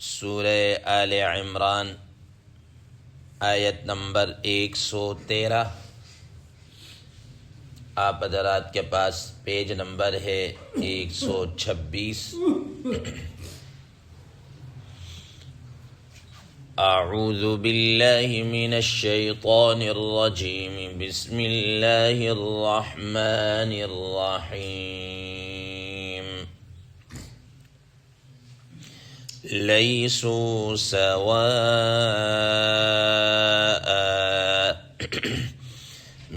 سورہ آل عمران آیت نمبر 113۔ آپ حضرات کے پاس پیج نمبر ہے 126۔ اعوذ باللہ من الشیطان الرجیم، بسم اللہ الرحمن الرحیم۔ لیسوا سواء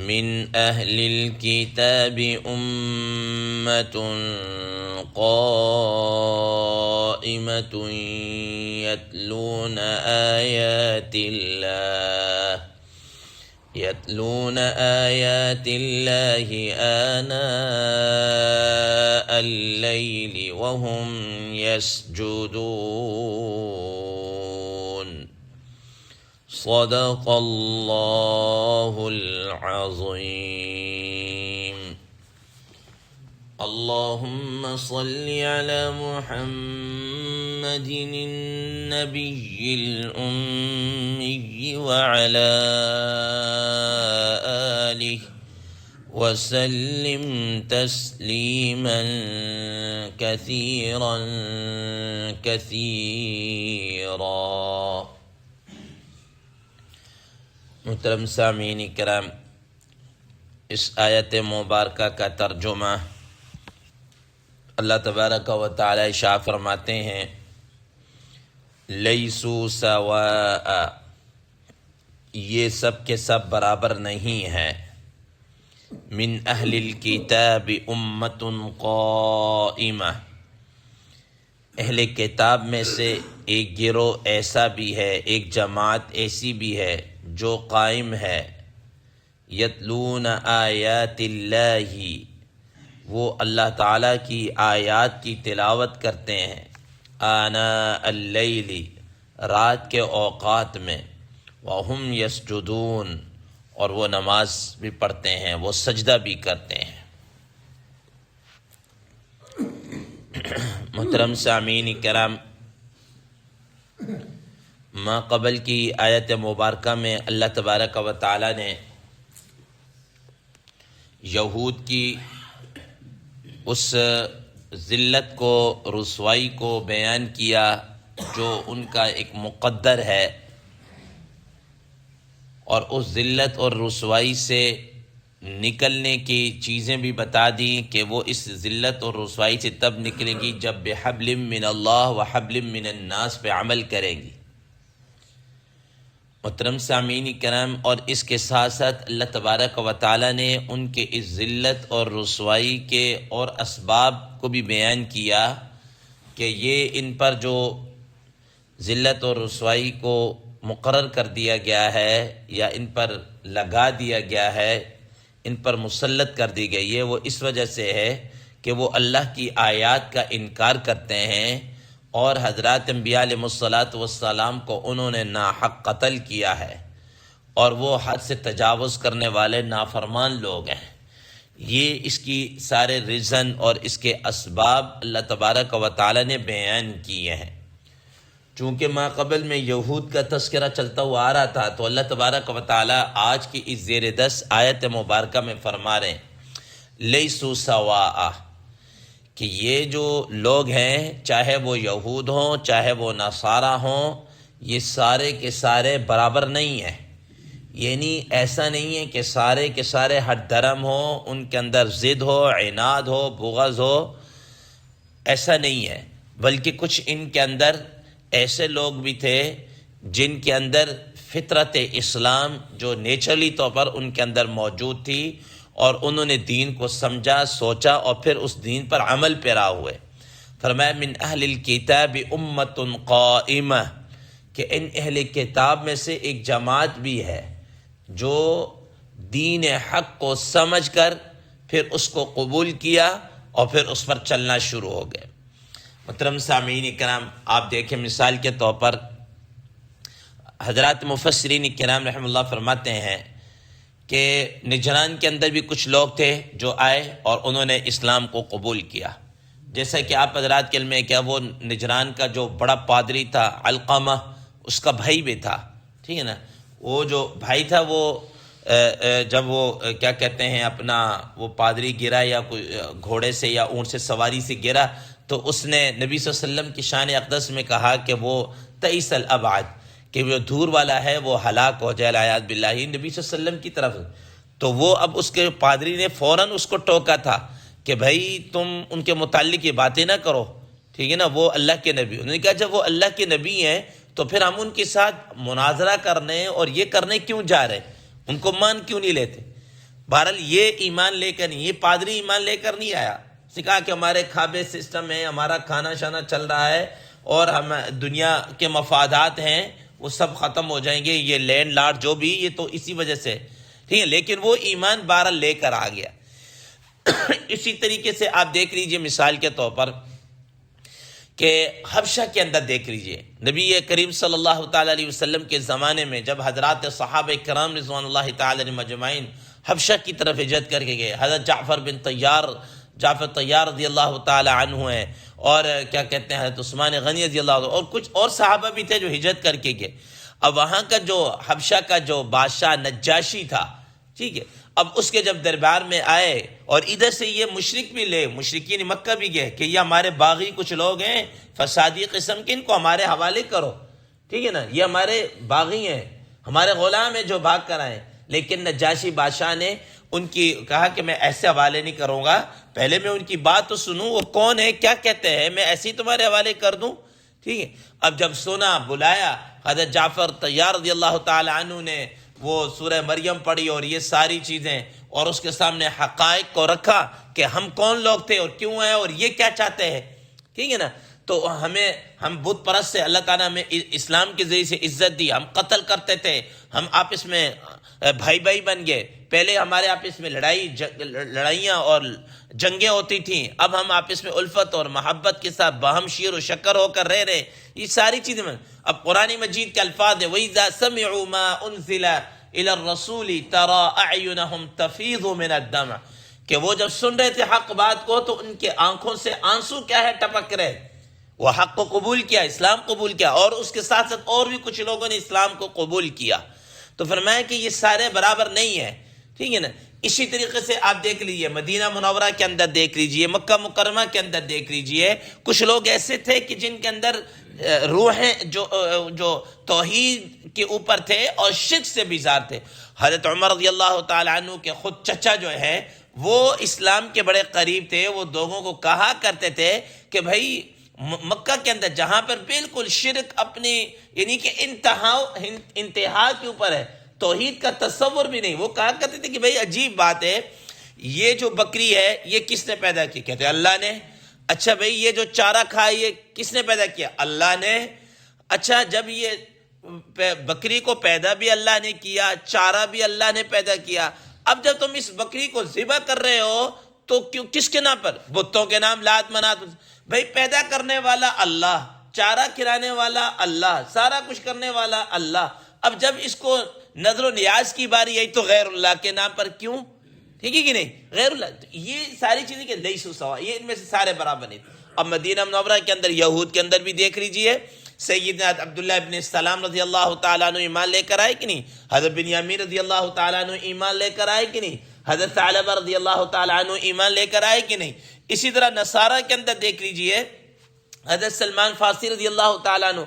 من اہل الکتاب امۃ قائمۃ یتلون آیات اللہ آناء اللیل وهم یسجدون۔ صدق اللہ العظیم۔ اللہم صل علی محمد النبی الأمی وعلی آلہ وسلم تسلیما کثیرا کثیرا۔ محترم سامعین کرام، اس آیت مبارکہ کا ترجمہ اللہ تبارک و تعالی ارشاد فرماتے ہیں، لیسوا سواء، یہ سب کے سب برابر نہیں ہیں، من اہل الکتاب امۃ قائمہ، اہل کتاب میں سے ایک گروہ ایسا بھی ہے، ایک جماعت ایسی بھی ہے جو قائم ہے، یتلون آیات اللہ، وہ اللہ تعالیٰ کی آیات کی تلاوت کرتے ہیں، آناء اللیل، رات کے اوقات میں، وہم یسجدون، اور وہ نماز بھی پڑھتے ہیں، وہ سجدہ بھی کرتے ہیں۔ محترم سامعین کرام، ما قبل کی آیت مبارکہ میں اللہ تبارک و تعالی نے یہود کی اس ذلت کو، رسوائی کو بیان کیا جو ان کا ایک مقدر ہے، اور اس ذلت اور رسوائی سے نکلنے کی چیزیں بھی بتا دیں کہ وہ اس ذلت اور رسوائی سے تب نکلیں گی جب بحبل من اللہ و حبل من الناس پہ عمل کریں گی۔ محترم سامعین کرام، اور اس کے ساتھ ساتھ اللہ تبارک و تعالی نے ان کے اس ذلت اور رسوائی کے اور اسباب کو بھی بیان کیا کہ یہ ان پر جو ذلت اور رسوائی کو مقرر کر دیا گیا ہے یا ان پر لگا دیا گیا ہے، ان پر مسلط کر دی گئی ہے، وہ اس وجہ سے ہے کہ وہ اللہ کی آیات کا انکار کرتے ہیں، اور حضرات انبیاء علیہ السلام کو انہوں نے ناحق قتل کیا ہے، اور وہ حد سے تجاوز کرنے والے نافرمان لوگ ہیں۔ یہ اس کی سارے ریزن اور اس کے اسباب اللہ تبارک و تعالی نے بیان کیے ہیں۔ چونکہ ما قبل میں یہود کا تذکرہ چلتا ہوا آ رہا تھا، تو اللہ تبارک و تعالی آج کی اس زیر 10 آیت مبارکہ میں فرما رہے ہیں، لیسوا سواء، کہ یہ جو لوگ ہیں، چاہے وہ یہود ہوں چاہے وہ نصارہ ہوں، یہ سارے کے سارے برابر نہیں ہیں۔ یعنی ایسا نہیں ہے کہ سارے کے سارے ہٹ دھرم ہوں، ان کے اندر ضد ہو، عناد ہو، بغض ہو، ایسا نہیں ہے، بلکہ کچھ ان کے اندر ایسے لوگ بھی تھے جن کے اندر فطرت اسلام جو نیچرلی طور پر ان کے اندر موجود تھی، اور انہوں نے دین کو سمجھا، سوچا، اور پھر اس دین پر عمل پیرا ہوئے۔ فرمایا من اہل الکتاب امۃ قائمہ، کہ ان اہل کتاب میں سے ایک جماعت بھی ہے جو دین حق کو سمجھ کر پھر اس کو قبول کیا اور پھر اس پر چلنا شروع ہو گئے۔ محترم سامعین کرام، آپ دیکھیں مثال کے طور پر حضرات مفسرین کرام رحمہ اللہ فرماتے ہیں کہ نجران کے اندر بھی کچھ لوگ تھے جو آئے اور انہوں نے اسلام کو قبول کیا، جیسا کہ آپ حضرات کے علم ہے کہ وہ نجران کا جو بڑا پادری تھا علقمہ، اس کا بھائی بھی تھا، ٹھیک ہے نا. وہ جو بھائی تھا وہ جب وہ کیا کہتے ہیں اپنا وہ پادری گرا یا کوئی گھوڑے سے یا اونٹ سے سواری سے گرا، تو اس نے نبی صلی اللہ علیہ وسلم کی شان اقدس میں کہا کہ وہ تئیس الابعاد، کہ وہ دور والا ہے، وہ ہلاک ہو جائے العیاذ باللہ، نبی صلی اللہ علیہ وسلم کی طرف. تو وہ اب اس کے پادری نے فوراً اس کو ٹوکا تھا کہ بھائی تم ان کے متعلق یہ باتیں نہ کرو، ٹھیک ہے نا، وہ اللہ کے نبی. انہوں نے کہا جب وہ اللہ کے نبی ہیں تو پھر ہم ان کے ساتھ مناظرہ کرنے اور یہ کرنے کیوں جا رہے، ان کو مان کیوں نہیں لیتے. بہرحال یہ ایمان لے کر نہیں، یہ پادری ایمان لے کر نہیں آیا. اس نے کہا کہ ہمارے کھابے سسٹم ہے، ہمارا کھانا شانا چل رہا ہے اور ہم دنیا کے مفادات ہیں وہ سب ختم ہو جائیں گے، یہ لینڈ لارڈ جو بھی، یہ تو اسی وجہ سے، ٹھیک ہے. لیکن وہ ایمان بہرحال لے کر آ گیا. اسی طریقے سے آپ دیکھ لیجئے مثال کے طور پر کہ حبشہ کے اندر دیکھ لیجئے نبی کریم صلی اللہ تعالیٰ علیہ وسلم کے زمانے میں جب حضرات صحابہ کرام رضوان اللہ تعالیٰ علیہم اجمعین حبشہ کی طرف ہجرت کر کے گئے، حضرت جعفر طیار رضی اللہ تعالیٰ عنہ ہیں، اور کیا کہتے ہیں حضرت عثمان غنی رضی اللہ عنہ، اور کچھ اور صحابہ بھی تھے جو ہجرت کر کے گئے. اب وہاں کا جو حبشہ کا جو بادشاہ نجاشی تھا، ٹھیک ہے، اب اس کے جب دربار میں آئے اور ادھر سے یہ مشرک بھی لے، مشرکین مکہ بھی گئے کہ یہ ہمارے باغی کچھ لوگ ہیں فسادی قسم کے، ان کو ہمارے حوالے کرو، ٹھیک ہے نا، یہ ہمارے باغی ہیں، ہمارے غلام ہیں جو بھاگ کر آئے. لیکن نجاشی بادشاہ نے ان کی کہا کہ میں ایسے حوالے نہیں کروں گا، پہلے میں ان کی بات تو سنوں، وہ کون ہے، کیا کہتے ہیں، میں ایسے ہی تمہارے حوالے کر دوں، ٹھیک ہے. اب جب سنا، بلایا حضرت جعفر طیار رضی اللہ تعالی عنہ نے، وہ سورہ مریم پڑھی اور یہ ساری چیزیں، اور اس کے سامنے حقائق کو رکھا کہ ہم کون لوگ تھے اور کیوں ہیں اور یہ کیا چاہتے ہیں، ٹھیک ہے نا. تو ہم بت پرست سے اللہ تعالیٰ ہمیں اسلام کے ذریعے سے عزت دی، ہم قتل کرتے تھے، ہم آپس میں بھائی بھائی بن گئے، پہلے ہمارے آپس میں لڑائیاں اور جنگیں ہوتی تھیں، اب ہم آپس میں الفت اور محبت کے ساتھ باہم شیر و شکر ہو کر رہ رہے. یہ ساری چیزیں اب قرآن مجید کے الفاظ ہیں، وَإِذَا سَمِعُوا مَا أُنزِلَ إِلَى الرَّسُولِ تَرَىٰ أَعْيُنَهُمْ تَفِيضُ مِنَ الدَّمْعِ، کہ وہ جب سن رہے تھے حق بات کو تو ان کے آنکھوں سے آنسو کیا ہے، ٹپک رہے. وہ حق کو قبول کیا، اسلام قبول کیا، اور اس کے ساتھ ساتھ اور بھی کچھ لوگوں نے اسلام کو قبول کیا. تو فرمایا کہ یہ سارے برابر نہیں ہیں، ٹھیک ہے نا. اسی طریقے سے آپ دیکھ لیجئے مدینہ منورہ کے اندر دیکھ لیجئے، مکہ مکرمہ کے اندر دیکھ لیجئے، کچھ لوگ ایسے تھے کہ جن کے اندر روحیں جو توحید کے اوپر تھے اور شرک سے بیزار تھے. حضرت عمر رضی اللہ تعالی عنہ کے خود چچا جو ہے وہ اسلام کے بڑے قریب تھے، وہ لوگوں کو کہا کرتے تھے کہ بھائی مکہ کے اندر جہاں پر بالکل شرک اپنی یعنی کہ انتہا کے اوپر ہے، توحید کا تصور بھی نہیں، وہ کہا کرتے تھے کہ بھائی عجیب بات ہے، یہ جو بکری ہے یہ کس نے پیدا کی؟ کہتے ہیں اللہ نے. اچھا بھائی یہ جو چارہ کھائے یہ کس نے پیدا کیا؟ اللہ نے. اچھا جب یہ بکری کو پیدا بھی اللہ نے کیا، چارہ بھی اللہ نے پیدا کیا، اب جب تم اس بکری کو ذبح کر رہے ہو تو کیوں، کس کے نام پر؟ بتوں کے نام، لات منات. بھائی پیدا کرنے والا اللہ، چارہ کھلانے والا اللہ، سارا کچھ کرنے والا اللہ، اب جب اس کو نظر و نیاز کی باری آئی تو غیر اللہ کے نام پر کیوں؟ ٹھیک ہے کہ نہیں، غیر اللہ. یہ ساری چیزیں کہ لیسوا سوا، یہ ان میں سے سارے برابر نہیں. اب مدینہ منورہ کے اندر یہود کے اندر بھی دیکھ لیجئے، سیدنا عبداللہ ابن السلام رضی اللہ تعالیٰ عنہ ایمان لے کر آئے کہ نہیں، حضرت بنیامین رضی اللہ تعالیٰ عنہ ایمان لے کر آئے کہ نہیں، حضرت ثعلبہ رضی اللہ تعالیٰ عنہ ایمان لے کر آئے کہ نہیں. اسی طرح نصارہ کے اندر دیکھ لیجئے، حضرت سلمان فارسی رضی اللہ تعالیٰ عنہ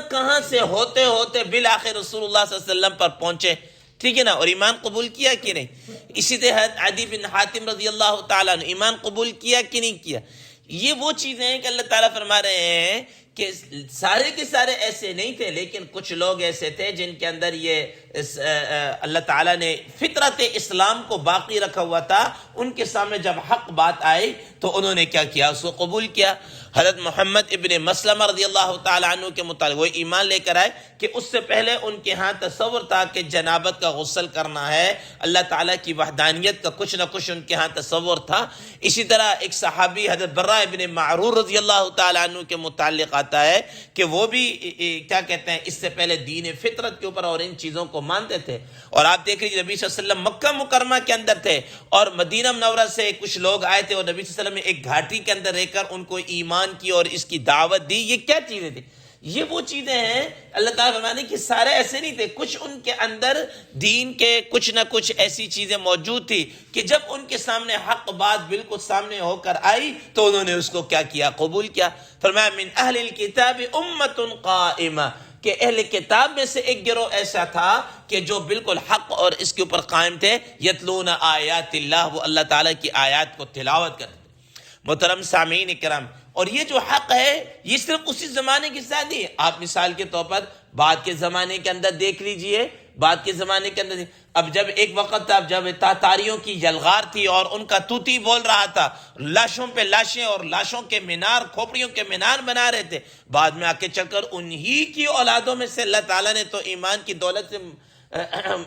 کہاں سے ہوتے ہوتے بالآخر رسول اللہ صلی اللہ علیہ وسلم پر پہنچے، ٹھیک ہے نا، اور ایمان قبول کیا کہ نہیں. اسی طرح عدی بن حاتم رضی اللہ تعالیٰ عنہ ایمان قبول کیا کہ نہیں کیا. یہ وہ چیزیں ہیں کہ اللہ تعالیٰ فرما رہے ہیں کہ سارے کے سارے ایسے نہیں تھے، لیکن کچھ لوگ ایسے تھے جن کے اندر یہ اللہ تعالیٰ نے فطرت اسلام کو باقی رکھا ہوا تھا. ان کے سامنے جب حق بات آئی تو انہوں نے کیا کیا، اس کو قبول کیا. حضرت محمد ابن مسلمہ رضی اللہ تعالیٰ عنہ کے متعلق وہ ایمان لے کر آئے کہ اس سے پہلے ان کے ہاں تصور تھا کہ جنابت کا غسل کرنا ہے، اللہ تعالیٰ کی وحدانیت کا کچھ نہ کچھ ان کے ہاں تصور تھا۔ اسی طرح ایک صحابی حضرت برہ ابن معرور رضی اللہ تعالیٰ عنہ کے متعلق آتا ہے کہ وہ بھی کیا کہتے ہیں، اس سے پہلے دین فطرت کے اوپر اور ان چیزوں کو مانتے تھے۔ اور آپ دیکھ لیجیے نبی صلی اللہ علیہ وسلم مکہ مکرمہ کے اندر تھے اور مدینہ منورہ سے کچھ لوگ آئے تھے اور نبی صلی اللہ علیہ وسلم نے ایک گھاٹی کے اندر رہ کر ان کو ایمان کی اور اس کی دعوت دی۔ یہ کیا چیزیں تھیں؟ یہ وہ چیزیں ہیں اللہ تعالیٰ فرمانے کہ سارے ایسے نہیں تھے، کچھ ان کے اندر دین کے کچھ نہ کچھ ایسی چیزیں موجود تھی کہ جب ان کے سامنے حق بات بالکل سامنے ہو کر آئی تو انہوں نے اس کو کیا کیا، قبول کیا۔ فرمایا من اہل الکتاب امۃ قائمہ، کہ اہل کتاب میں سے ایک گروہ ایسا تھا کہ جو بالکل حق اور اس کے اوپر قائم تھے، یتلون آیات اللہ، وہ اللہ تعالیٰ کی آیات کو تلاوت کرتے۔ محترم سامعین کرام، اور یہ جو حق ہے یہ صرف اسی زمانے کے ساتھ نہیں ہے۔ آپ مثال کے طور پر بعد کے زمانے کے اندر دیکھ لیجئے، بعد کے زمانے کے اندر اب جب ایک وقت تھا جب تاتاریوں کی یلغار تھی اور ان کا توتی بول رہا تھا، لاشوں پہ لاشیں اور لاشوں کے مینار، کھوپڑیوں کے مینار بنا رہے تھے، بعد میں آکے چل کر انہی کی اولادوں میں سے اللہ تعالیٰ نے تو ایمان کی دولت سے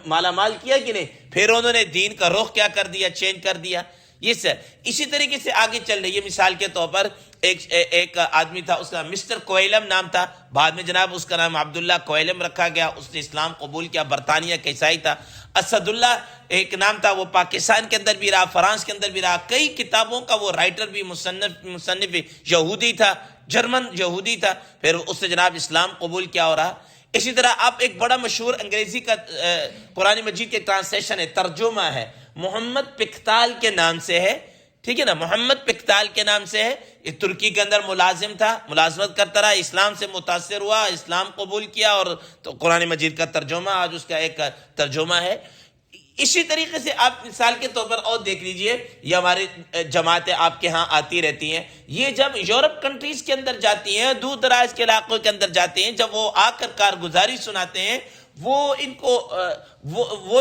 مالا مال کیا کہ نہیں، پھر انہوں نے دین کا رخ کیا کر دیا، چینج کر دیا۔ یہ سر اسی طریقے سے آگے چل رہی ہے۔ مثال کے طور پر ایک آدمی تھا، اس کا مسٹر کوئلم نام تھا، بعد میں جناب اس کا نام عبداللہ کوئلم رکھا گیا، اس نے اسلام قبول کیا، برطانیہ کا عیسائی تھا۔ اسد اللہ ایک نام تھا، وہ پاکستان کے اندر بھی رہا، فرانس کے اندر بھی رہا، کئی کتابوں کا وہ رائٹر بھی، مصنف یہودی تھا، جرمن یہودی تھا، پھر اس نے جناب اسلام قبول کیا ہو رہا۔ اسی طرح آپ ایک بڑا مشہور انگریزی کا قرآن مجید کے ٹرانسلیشن ہے، ترجمہ ہے، محمد پکتال کے نام سے ہے، ٹھیک ہے نا، محمد پکتال کے نام سے ہے۔ یہ ترکی کے اندر ملازم تھا، ملازمت کرتا رہا، اسلام سے متاثر ہوا، اسلام قبول کیا اور تو قرآن مجید کا ترجمہ آج اس کا ایک ترجمہ ہے۔ اسی طریقے سے آپ مثال کے طور پر اور دیکھ لیجئے، یہ ہماری جماعتیں آپ کے ہاں آتی رہتی ہیں، یہ جب یورپ کنٹریز کے اندر جاتی ہیں، دور دراز کے علاقوں کے اندر جاتے ہیں، جب وہ آ کر کارگزاری سناتے ہیں، وہ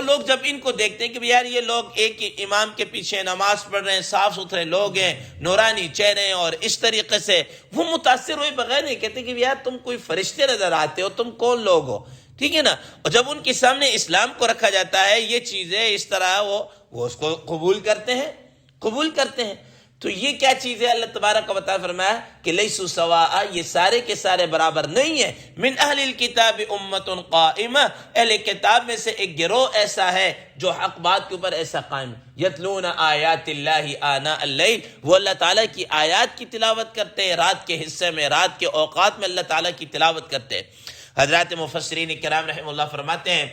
لوگ جب ان کو دیکھتے ہیں کہ یار یہ لوگ ایک امام کے پیچھے نماز پڑھ رہے ہیں، صاف ستھرے لوگ ہیں، نورانی چہرے ہیں، اور اس طریقے سے وہ متاثر ہوئے بغیر نہیں کہتے کہ یار تم کوئی فرشتے نظر آتے ہو، تم کون لوگ ہو، ٹھیک ہے نا۔ اور جب ان کے سامنے اسلام کو رکھا جاتا ہے، یہ چیزیں اس طرح وہ اس کو قبول کرتے ہیں۔ تو یہ کیا چیز ہے؟ اللہ تبارک و تعالیٰ فرمایا کہ لیسوا سواء، یہ سارے کے سارے برابر نہیں ہیں۔ من اہل الکتاب امۃ قائمہ، اہل کتاب میں سے ایک گروہ ایسا ہے جو حق بات کے اوپر ایسا قائم، یتلون آیات اللہ آناء اللیل، وہ اللہ تعالیٰ کی آیات کی تلاوت کرتے ہیں، رات کے حصے میں، رات کے اوقات میں اللہ تعالیٰ کی تلاوت کرتے ہیں۔ حضرات مفسرین کرام رحمہ اللہ فرماتے ہیں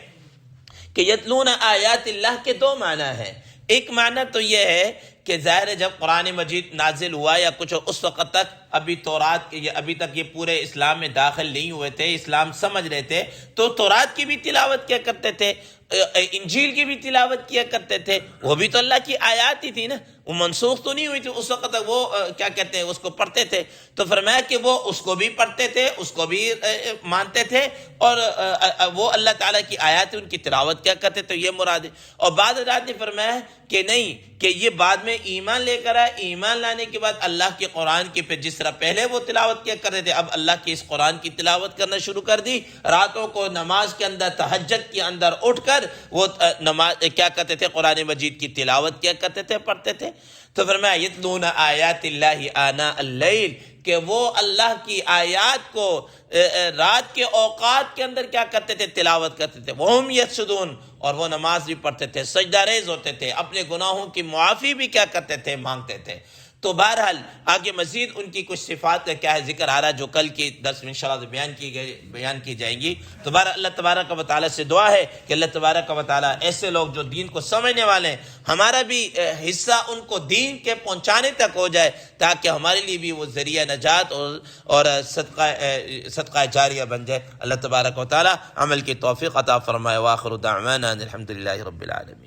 کہ یتلون آیات اللہ کے دو معنی ہیں۔ ایک معنی تو یہ ہے کہ ظاہر ہے جب قرآن مجید نازل ہوا یا کچھ اس وقت تک ابھی تک یہ پورے اسلام میں داخل نہیں ہوئے تھے، اسلام سمجھ رہے تھے، تو تورات کی بھی تلاوت کیا کرتے تھے، انجیل کی بھی تلاوت کیا کرتے تھے، وہ بھی تو اللہ کی آیات ہی تھی نا، وہ منسوخ تو نہیں ہوئی تھی اس وقت تک، وہ کیا کہتے ہیں اس کو پڑھتے تھے۔ تو فرمایا کہ وہ اس کو بھی پڑھتے تھے، اس کو بھی مانتے تھے، اور وہ اللہ تعالیٰ کی آیات ان کی تلاوت کیا کرتے، تو یہ مراد ہے۔ اور بعض حضرات نے فرمایا کہ نہیں، کہ یہ بعد میں ایمان لے کر آئے، ایمان لانے کے بعد اللہ کے قرآن کی پھر جس طرح پہلے وہ تلاوت کیا کرتے تھے، اب اللہ کی اس قرآن کی تلاوت کرنا شروع کر دی، راتوں کو نماز کے اندر، تہجد کے اندر اٹھ کر وہ نماز کیا کرتے تھے، قرآن مجید کی تلاوت کیا کرتے تھے، پڑھتے تھے۔ تو فرمایا یتلون آیات اللہ آناء اللیل، کہ وہ اللہ کی آیات کو رات کے اوقات کے اندر کیا کرتے تھے، تلاوت کرتے تھے، وہم یسجدون، اور وہ نماز بھی پڑھتے تھے، سجدہ ریز ہوتے تھے، اپنے گناہوں کی معافی بھی کیا کرتے تھے، مانگتے تھے۔ تو بہرحال آگے مزید ان کی کچھ صفات کا کیا ہے ذکر آ رہا ہے، جو کل کی درس میں انشاءاللہ بیان کی جائیں گی۔ تو بہرحال اللہ تبارک و تعالیٰ سے دعا ہے کہ اللہ تبارک و تعالیٰ ایسے لوگ جو دین کو سمجھنے والے ہیں، ہمارا بھی حصہ ان کو دین کے پہنچانے تک ہو جائے، تاکہ ہمارے لیے بھی وہ ذریعہ نجات اور صدقہ جاریہ بن جائے۔ اللہ تبارک و تعالیٰ عمل کی توفیق عطا فرمائے۔ وآخر دعوانا الحمدللہ رب العالمین۔